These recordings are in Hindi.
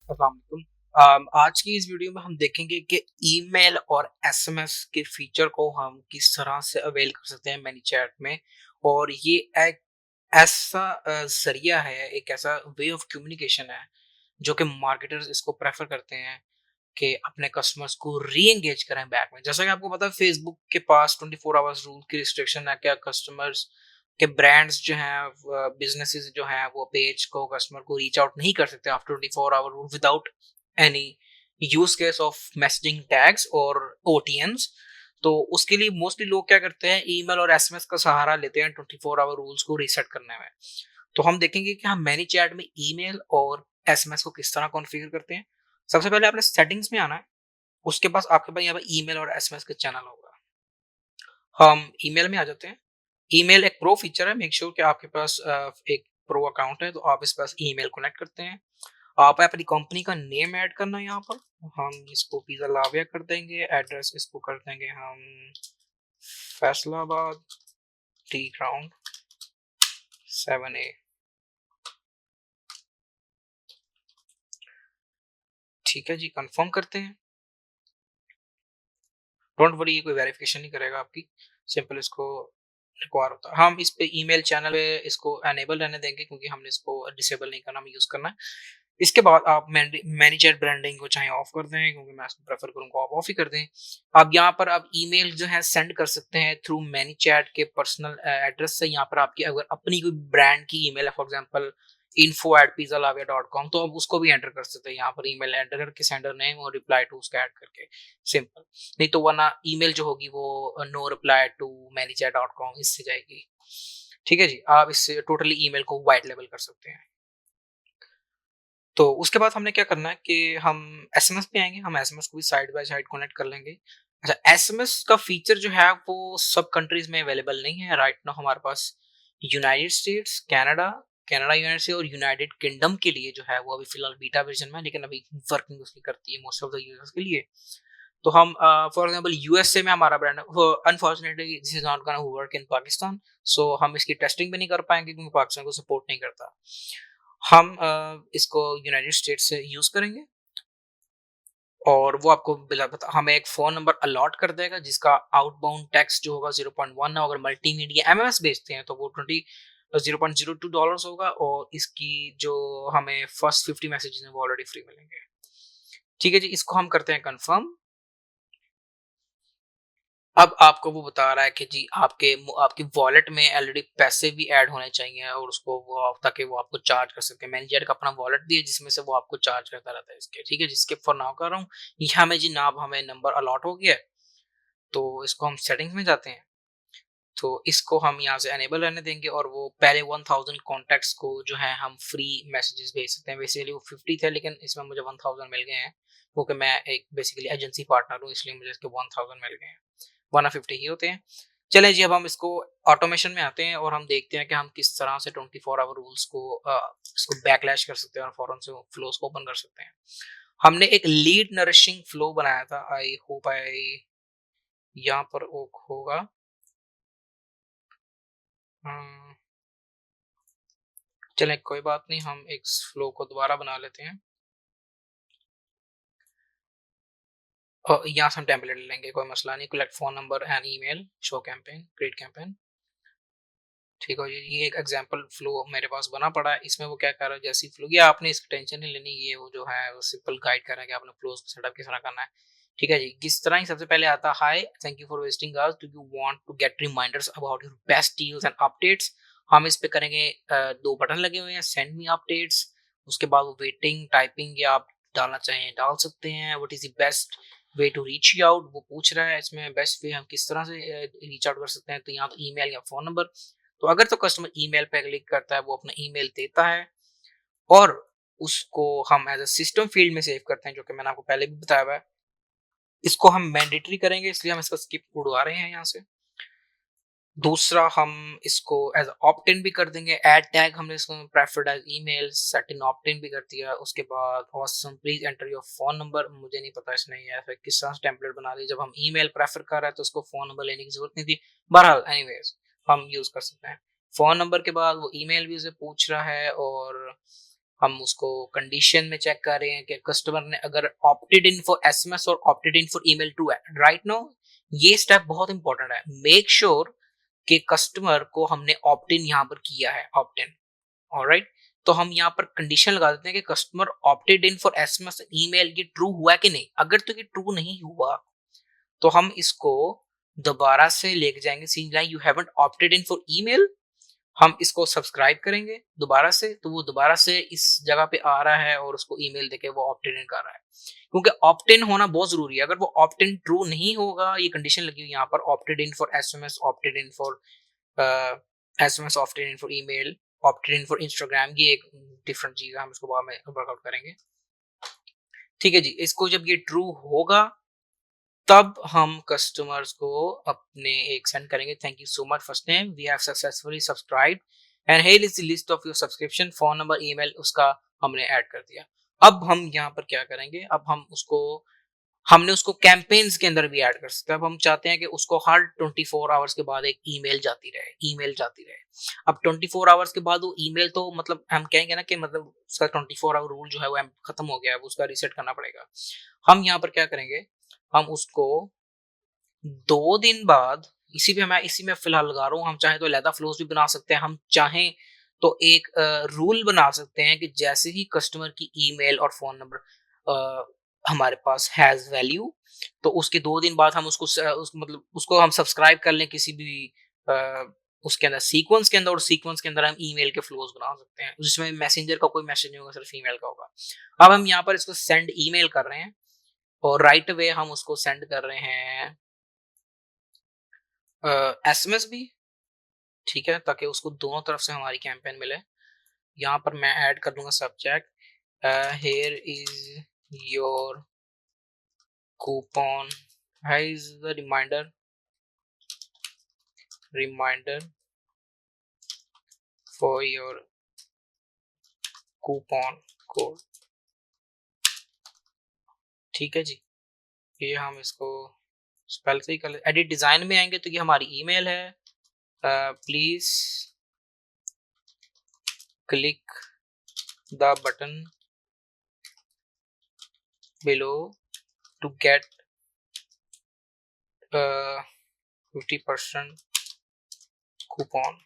अस्सलाम वालेकुम। आज की इस वीडियो में हम देखेंगे कि ईमेल और एसएमएस के फीचर को हम किस तरह से अवेल कर सकते हैं मैनीचैट में। और ये एक ऐसा ज़रिया है, एक ऐसा वे ऑफ कम्युनिकेशन है जो कि मार्केटर्स इसको प्रेफ़र करते हैं कि अपने कस्टमर्स को री-एंगेज करें बैक में। जैसा कि आपको पता है फेसबुक के पास 24 आवर्स रूल की रिस्ट्रिक्शन है कि कस्टमर्स के ब्रांड्स जो हैं बिज़नेसेस जो हैं वो पेज को कस्टमर को रीच आउट नहीं कर सकते after 24 hour rule without any use case of messaging tags और ओटीएन्स। तो उसके लिए मोस्टली लोग क्या करते हैं, ईमेल और एसएमएस का सहारा लेते हैं 24 आवर रूल्स को रीसेट करने में। तो हम देखेंगे कि हम मैनी चैट में ईमेल और एसएमएस को किस तरह कॉन्फ़िगर करते हैं। सबसे पहले आपने सेटिंग्स में आना है, उसके पास आपके पास यहाँ पे ईमेल और एसएमएस का चैनल होगा। हम ईमेल में आ जाते हैं। ईमेल एक प्रो फीचर है, मेक श्योर कि आपके पास एक प्रो अकाउंट है तो आप इस पास ईमेल कनेक्ट करते हैं। आप अपनी कंपनी का नेम ऐड करना है यहाँ पर। हम इसको पिज़्ज़ा लाविया कर देंगे, एड्रेस इसको कर देंगे हम फैसलाबाद, टी ग्राउंड 7A। ठीक है जी, कंफर्म करते हैं। डोंट वरी, ये कोई वेरिफिकेशन नहीं करेगा आपकी, सिंपल इसको रिक्वायर होता है। हम इस पे ईमेल चैनल पे इसको एनेबल रहने देंगे क्योंकि हमने इसको डिसेबल नहीं करना, हमें यूज़ करना है। इसके बाद आप मैनेजर ब्रांडिंग को चाहे ऑफ कर दें, क्योंकि मैं इसको प्रेफर करूँगा आप ऑफ ही कर दें। अब यहाँ पर आप ईमेल जो है सेंड कर सकते हैं थ्रू मैनीचैट के पर्सनल एड्रेस से। यहाँ पर आपकी अगर अपनी कोई ब्रांड की ईमेल है, फॉर एग्जांपल info@pizzalaviya.com, तो आप उसको भी एंटर कर सकते हैं यहाँ पर, ईमेल एंटर करके सेंडर नेम और रिप्लाई टू उसका ऐड करके, सिंपल। नहीं तो वरना ईमेल जो होगी वो नो रिप्लाई टू मैनीचैट.com इससे जाएगी। ठीक है जी, आप इससे टोटली ईमेल को व्हाइट लेबल कर सकते हैं। तो उसके बाद हमने क्या करना है कि हम एसएमएस पे आएँगे, हम एसएमएस को भी साइड बाय साइड कनेक्ट कर लेंगे। अच्छा, एसएमएस का फीचर जो है वो सब कंट्रीज़ में अवेलेबल नहीं है। राइट नाउ हमारे पास United States, Canada, United States और यूनाइटेड किंगडम के लिए जो है वो अभी फिलहाल बीटा वर्ज़न में है, लेकिन अभी वर्किंग उसकी करती है मोस्ट ऑफ द यूज़र्स के लिए। तो हम फॉर एग्जांपल यूएसए में हमारा ब्रांड है, वो unfortunately this is not gonna work in Pakistan, so हम इसकी टेस्टिंग भी नहीं कर पाएँगे क्योंकि पाकिस्तान को सपोर्ट नहीं करता। हम इसको यूनाइटेड स्टेट्स से यूज़ करेंगे और वो आपको बिला बता हमें एक फ़ोन नंबर अलॉट कर देगा जिसका आउटबाउंड टैक्स जो होगा 0.1 है। अगर मल्टीमीडिया एमएमएस भेजते हैं तो वो 0.02 डॉलर्स होगा और इसकी जो हमें फर्स्ट 50 मैसेजेस हैं वो ऑलरेडी फ्री मिलेंगे। ठीक है जी, इसको हम करते हैं कंफर्म। अब आपको वो बता रहा है कि जी आपकी वॉलेट में ऑलरेडी पैसे भी ऐड होने चाहिए और उसको ताकि वो आपको चार्ज कर सके। मैनेजर का अपना वॉलेट भी है जिसमें से वो आपको चार्ज करता रहता है इसके। ठीक है, जिसके फॉर नाउ कर रहा हूँ। ये हमें जी नाम हमें नंबर अलॉट हो गया है, तो इसको हम सेटिंग्स में जाते हैं। तो इसको हम यहाँ से एनेबल रहने देंगे और वो पहले 1000 कॉन्टैक्ट्स को जो है हम फ्री मैसेजेस भेज सकते हैं। बेसिकली वो 50 थे लेकिन इसमें मुझे 1000 मिल गए हैं क्योंकि मैं एक बेसिकली एजेंसी पार्टनर हूँ, इसलिए मुझे इसके 1000 मिल गए हैं। 150 ही होते हैं। चलें जी, अब हम इसको ऑटोमेशन में आते हैं और हम देखते हैं कि हम किस तरह से 24 आवर रूल्स को इसको बैकलैश कर सकते हैं और फौरन से फ्लोज को ओपन कर सकते हैं। हमने एक लीड नरिशिंग फ्लो बनाया था, आई होप आई यहाँ पर वो होगा। हम्म, चलें कोई बात नहीं, हम एक फ्लो को दोबारा बना लेते हैं और यहाँ से हम टेम्पलेट ले लेंगे, कोई मसला नहीं। Collect phone number and email, show campaign, create campaign. ठीक है जी, ये एक एग्जांपल फ्लो मेरे पास बना पड़ा है। इसमें वो क्या कर रहा है, जैसी फ्लो ये आपने इसकी टेंशन नहीं लेनी, ये वो जो है वो सिंपल गाइड कर रहा है कि आपने फ्लोज को सेटअप किस तरह करना है। ठीक है जी, किस तरह ही सबसे पहले आता है, hi thank you for visiting us, do you want to get reminders about your best deals and updates. हम इस पे करेंगे दो बटन लगे हुए हैं, सेंड मी अपडेट्स। उसके बाद वो वेटिंग टाइपिंग या आप डालना चाहें डाल सकते हैं। What is the best way to reach you out, वो पूछ रहा है इसमें बेस्ट वे हम किस तरह से रीच आउट कर सकते हैं, तो यहाँ पे ईमेल या फोन नंबर। तो अगर तो कस्टमर ईमेल पे क्लिक करता है वो अपना ईमेल देता है और उसको हम एज अ सिस्टम फील्ड में सेव करते हैं, जो कि मैंने आपको पहले भी बताया हुआ है। इसको हम मैंडेटरी करेंगे इसलिए हम इसका स्किप उड़वा रहे हैं यहाँ से। दूसरा हम इसको एज ऑप्ट इन भी कर देंगे। ऐड टैग हमने इसको preferred as email set in opt in भी कर दिया। उसके बाद awesome please enter your phone number, मुझे नहीं पता इसने ये ऐसा किस तरह से टेम्पलेट बना दी, जब हम ईमेल प्रेफर कर रहे हैं तो उसको फोन नंबर लेने की जरूरत नहीं थी। बहरहाल एनीवेज हम यूज कर सकते हैं। फोन नंबर के बाद वो ईमेल भी उसे पूछ रहा है और हम उसको कंडीशन में चेक कर रहे हैं कि कस्टमर ने अगर ऑप्टेड इन फॉर एसएमएस और opted in for email to right now. ये स्टेप बहुत इंपॉर्टेंट है। मेक श्योर कि कस्टमर को हमने ऑप्ट इन यहाँ पर किया है, ऑप्ट इन। ऑलराइट, तो हम यहाँ पर कंडीशन लगा देते हैं कि customer opted in for SMS email, ये ट्रू हुआ कि नहीं। अगर तो ये ट्रू नहीं हुआ तो हम इसको दोबारा से लेके जाएंगे, seen like you haven't opted in for email. हम इसको सब्सक्राइब करेंगे दोबारा से, तो वो दोबारा से इस जगह पे आ रहा है और उसको ईमेल देके वो ऑप्ट इन कर रहा है, क्योंकि ऑप्ट इन होना बहुत जरूरी है। अगर वो ऑप्ट इन ट्रू नहीं होगा, ये कंडीशन लगी हुई यहाँ पर, opted in for SMS, opted in for SMS, opted in for email, opted in for Instagram, ये एक डिफरेंट चीज है, हम इसको बाद में वर्कआउट करेंगे। ठीक है जी, इसको जब ये ट्रू होगा तब हम कस्टमर्स को अपने एक सेंड करेंगे, thank you so much first name, we have successfully subscribed and here is the list of your subscription, phone number, email, उसका हमने ऐड कर दिया। अब हम यहाँ पर क्या करेंगे, अब हम उसको, हमने उसको कैंपेन्स के अंदर भी ऐड कर सकते हैं। अब हम चाहते हैं कि उसको हर 24 आवर्स के बाद एक ईमेल जाती रहे, ईमेल जाती रहे। अब 24 आवर्स के बाद वो ईमेल, तो मतलब हम कहेंगे ना कि मतलब उसका 24 आवर रूल जो है वो खत्म हो गया है, उसका रीसेट करना पड़ेगा। हम यहाँ पर क्या करेंगे, हम उसको 2 दिन बाद, इसी में फिलहाल लगा रहा हूँ, हम चाहे तो लैदा फ्लोज भी बना सकते हैं, हम चाहें तो एक रूल बना सकते हैं कि जैसे ही कस्टमर की ईमेल और फोन नंबर हमारे पास हैज वैल्यू, तो उसके 2 दिन बाद हम मतलब उसको हम सब्सक्राइब कर लें किसी भी उसके अंदर, सीक्वेंस के अंदर, और सीक्वेंस के अंदर हम ईमेल के फ्लोज बना सकते हैं, जिसमें मैसेंजर का कोई मैसेज नहीं होगा, सिर्फ ईमेल का होगा। अब हम यहाँ पर इसको सेंड ईमेल कर रहे हैं और राइट अवे हम उसको सेंड कर रहे हैं एसएमएस भी, ठीक है, ताकि उसको दोनों तरफ से हमारी कैंपेन मिले। यहाँ पर मैं ऐड कर दूंगा subject, here is your coupon, here is the reminder for your coupon code. ठीक है जी, ये हम इसको स्पेल से ही कर, एडिट डिजाइन में आएंगे तो ये हमारी ईमेल है, please click the button below to get 50% coupon.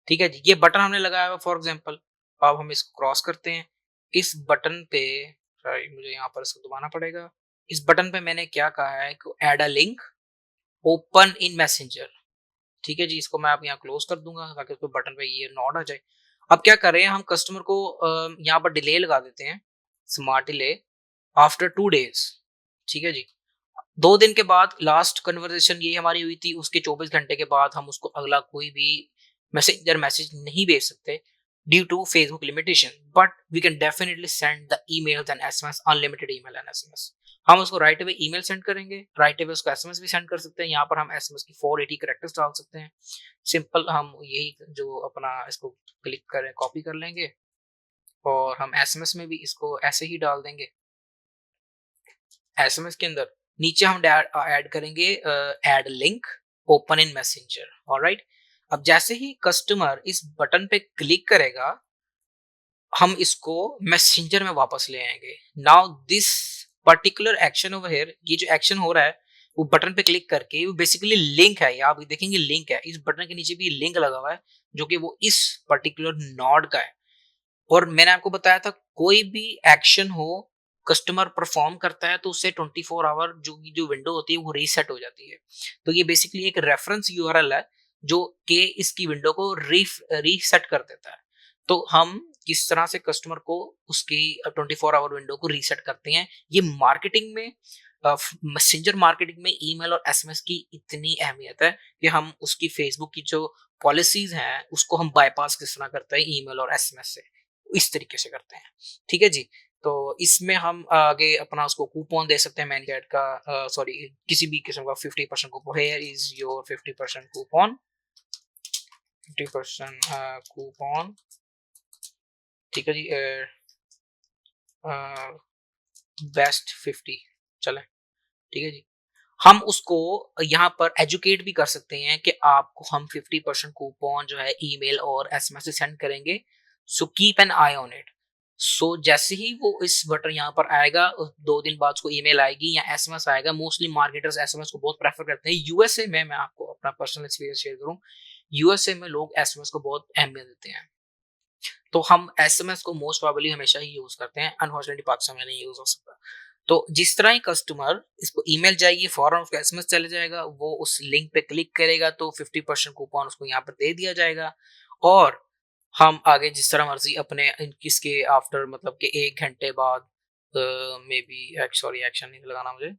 ठीक है जी, ये बटन हमने लगाया हुआ फॉर एग्जांपल। अब हम इसको क्रॉस करते हैं, इस बटन पे मुझे यहाँ पर इसको दबाना पड़ेगा। इस बटन पे मैंने क्या कहा है कि add a link open in messenger. ठीक है जी, इसको मैं आप यहाँ क्लोज कर दूंगा ताकि उसको बटन पे ये नोड आ जाए। अब क्या कर रहे हैं, हम कस्टमर को यहाँ पर डिले लगा देते हैं, स्मार्ट डिले आफ्टर 2 days। ठीक है जी, 2 दिन के बाद लास्ट कन्वर्सेशन ये हमारी हुई थी, उसके 24 घंटे के बाद हम उसको अगला कोई भी मैसेंजर मैसेज नहीं भेज सकते due to Facebook limitation, but we can definitely send the emails and SMS, unlimited email and SMS. हम उसको राइट अवे ईमेल सेंड करेंगे, राइट अवे उसको एसएमएस भी सेंड कर सकते हैं। यहाँ पर हम एसएमएस की 480 कैरेक्टर्स डाल सकते हैं। सिंपल, हम यही जो अपना इसको क्लिक करें, कॉपी कर लेंगे और हम एसएमएस में भी इसको ऐसे ही डाल देंगे। एसएमएस के अंदर नीचे हम ऐड करेंगे add link open in messenger. Alright, अब जैसे ही कस्टमर इस बटन पे क्लिक करेगा, हम इसको मैसेंजर में वापस ले आएंगे। Now this particular action over here, ये जो एक्शन हो रहा है वो बटन पे क्लिक करके, वो बेसिकली लिंक है, आप देखेंगे लिंक है, इस बटन के नीचे भी लिंक लगा हुआ है जो कि वो इस पर्टिकुलर नोड का है। और मैंने आपको बताया था कोई भी एक्शन हो कस्टमर परफॉर्म करता है तो उससे 24 आवर जो विंडो होती है वो रीसेट हो जाती है। तो ये बेसिकली एक रेफरेंस यूआरएल है जो कि इसकी विंडो को रीसेट कर देता है। तो हम किस तरह से कस्टमर को उसकी 24 आवर विंडो को रीसेट करते हैं, ये मार्केटिंग में, मैसेंजर मार्केटिंग में ईमेल और एसएमएस की इतनी अहमियत है कि हम उसकी फेसबुक की जो पॉलिसीज हैं उसको हम बाईपास किस तरह करते हैं ईमेल और एसएमएस से, इस तरीके से करते हैं। ठीक है जी, तो इसमें हम आगे अपना उसको कूपन दे सकते हैं मैन कैट का, सॉरी किसी भी किस्म का 50% coupon. Here is your 50% coupon, 50% coupon. ठीक है जी, बेस्ट 50 चले। ठीक है जी, हम उसको यहाँ पर एजुकेट भी कर सकते हैं कि आपको हम 50% कूपन जो है ईमेल और एसएमएस से सेंड करेंगे, so keep an eye on it. So जैसे ही वो इस बटन यहाँ पर आएगा 2 दिन बाद उसको ईमेल आएगी या एसएमएस आएगा। मोस्टली मार्केटर्स एसएमएस को बहुत प्रेफ़र करते हैं। यूएसए में मैं आपको अपना पर्सनल एक्सपीरियंस शेयर करूँ, यूएसए में लोग एसएमएस को बहुत अहमियत देते हैं। तो हम एसएमएस को मोस्ट प्रोबेबली हमेशा ही यूज़ करते हैं। अनफॉर्चुनेटली पाकिस्तान में नहीं यूज़ हो सकता। तो जिस तरह ही कस्टमर इसको ईमेल जाएगी, फ़ौरन उसको एसएमएस चले जाएगा, वो उस लिंक पे क्लिक करेगा तो 50% कूपन उसको यहाँ पर दे दिया जाएगा और हम आगे जिस तरह मर्ज़ी अपने इसके आफ्टर मतलब कि 1 घंटे बाद मे बी सॉरी एक्शन नहीं लगाना मुझे।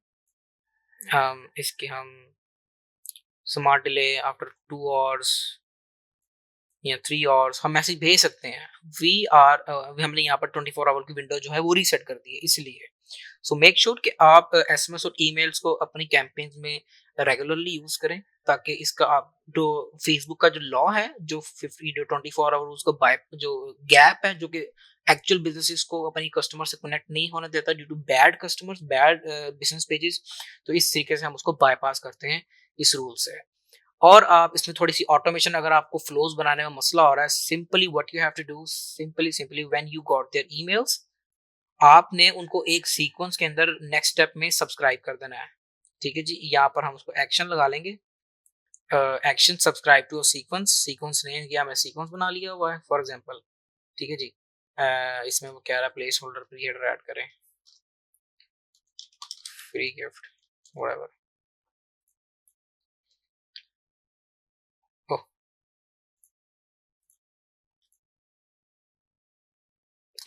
इसके हम स्मार्ट डिले आफ्टर 2 आवर्स या 3 आवर्स हम मैसेज भेज सकते हैं। हमने यहाँ पर 24 आवर की विंडो जो है वो रीसेट कर दी है इसलिए। सो मेक श्योर कि आप एसएमएस और ईमेल्स को अपनी कैंपेन्स में रेगुलरली यूज़ करें ताकि इसका आप जो फेसबुक का जो लॉ है जो 50 जो 24 आवर उसका बाय जो गैप है जो कि एक्चुअल बिज़नेसेस को अपनी कस्टमर से कनेक्ट नहीं होने देता due to bad customers, bad business pages. तो इस तरीके से हम उसको बायपास करते हैं इस रूल से। और आप इसमें थोड़ी-सी ऑटोमेशन अगर आपको फ्लोज़ बनाने में मसला हो रहा है, simply what you have to do simply when you got their emails, आपने उनको एक सीक्वेंस के अंदर नेक्स्ट स्टेप में सब्सक्राइब कर देना है। ठीक है जी? यहाँ पर हम उसको एक्शन लगा लेंगे। Action subscribe to a sequence, sequence name किया हमने सीक्वेंस बना लिया हुआ है फॉर एग्जांपल। ठीक है जी? इसमें वो कह रहा है प्लेस होल्डर क्रिएटर ऐड करें, फ्री गिफ्ट व्हाटएवर। ओह!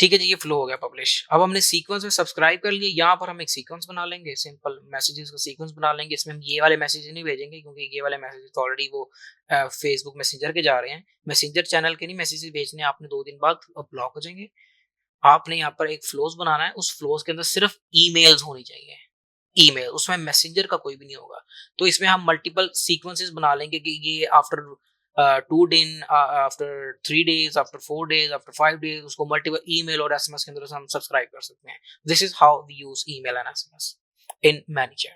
ठीक है जी, ये फ्लो हो गया पब्लिश। अब हमने सीक्वेंस में सब्सक्राइब कर लिया, यहाँ पर हम एक सीक्वेंस बना लेंगे, सिंपल मैसेजेस का सीक्वेंस बना लेंगे। इसमें हम ये वाले मैसेज नहीं भेजेंगे क्योंकि ये वाले मैसेजेस तो ऑलरेडी वो फेसबुक मैसेंजर के जा रहे हैं। मैसेंजर चैनल के नहीं मैसेजेस भेजने हैं, आपने 2 दिन बाद ब्लॉक हो जाएंगे। आपने यहाँ पर एक फ्लोज बनाना है, उस फ्लोज के अंदर सिर्फ ईमेल्स होनी चाहिए, ईमेल, उसमें मैसेंजर का कोई भी नहीं होगा। तो इसमें हम मल्टीपल सीक्वेंसेस बना लेंगे कि ये आफ्टर 2 दिन, after 3 days, after 4 days, after 5 days उसको मल्टीपल ईमेल और एसएमएस के अंदर हम सब्सक्राइब कर सकते हैं। This is how we use email and SMS in many chat.